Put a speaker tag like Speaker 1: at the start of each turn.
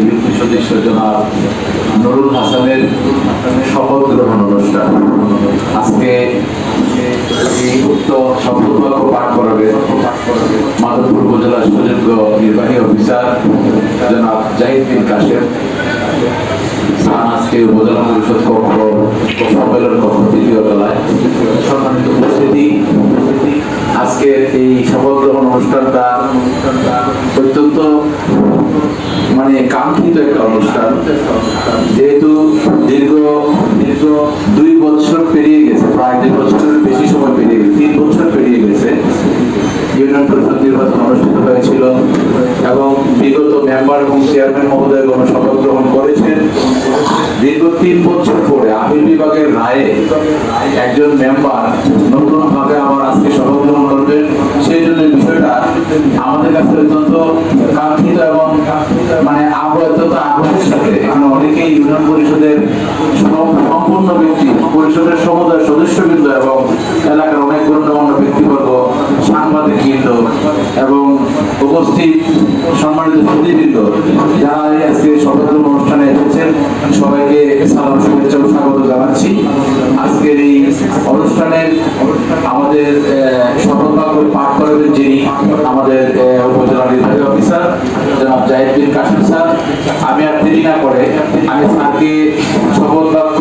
Speaker 1: UP সদস্য জনাব নুরুল হাসানের শপথ গ্রহণ অনুষ্ঠান। আজকে এই উক্ত শপথ বাক্য পাঠ করবে মাধবপুর উপজেলার সুযোগ্য নির্বাহী অফিসার জনাব জাহিদ বিন কাশেম। আজকে উপজেলা পরিষদ কক্ষ সম্মেলন কক্ষ তৃতীয় তলায়। সম্মানিত উপস্থিতি, আজকের এই শপথ গ্রহণ অনুষ্ঠানটা অত্যন্ত কাঙ্ক্ষিত একটা অনুষ্ঠান, যেহেতু দীর্ঘ 2 বছর পেরিয়ে গেছে, প্রায় 2 বছরের বেশি সময় পেরিয়ে গেছে, 3 বছর পেরিয়ে গেছে ইউনিয়ন পরিষদ নির্বাচন অনুষ্ঠিত হয়েছিল এবং বিগত মেম্বার এবং চেয়ারম্যান মহোদয় শপথ গ্রহণ করেছেন। দীর্ঘ 3 বছর পরে আপিল বিভাগের রায়ে একজন মেম্বার নতুন ভাবে আবার আজকে শপথ গ্রহণ করবেন। সেই জন্য বিষয়টা আমাদের কাছে অত্যন্ত কাঙ্ক্ষিত এবং অত্যন্ত আগ্রহের সাথে এখানে অনেকেই ইউনিয়ন পরিষদের সম্পূর্ণ ব্যক্তি, পরিষদের সমুদায় সদস্যবৃন্দ এবং এলাকার অনেক গণ্যমান্য ব্যক্তিবর্গ, সাংবাদিকবৃন্দ এবং উপস্থিত সম্মানিত সুধীবৃন্দ যারা আজকে শপথ গ্রহণ অনুষ্ঠানে এসেছেন, সবাইকে সালাম, শুভেচ্ছা ও স্বাগত জানাচ্ছি। আজকের এই অনুষ্ঠানের আমাদের শপথ বাক্য পাঠ করবেন যিনি আমাদের উপজেলা নির্বাহী অফিসার জনাব জাহিদ বিন কাশেম স্যার। আমি আর দেরি না করে আমি স্যারকে শপথ বাক্য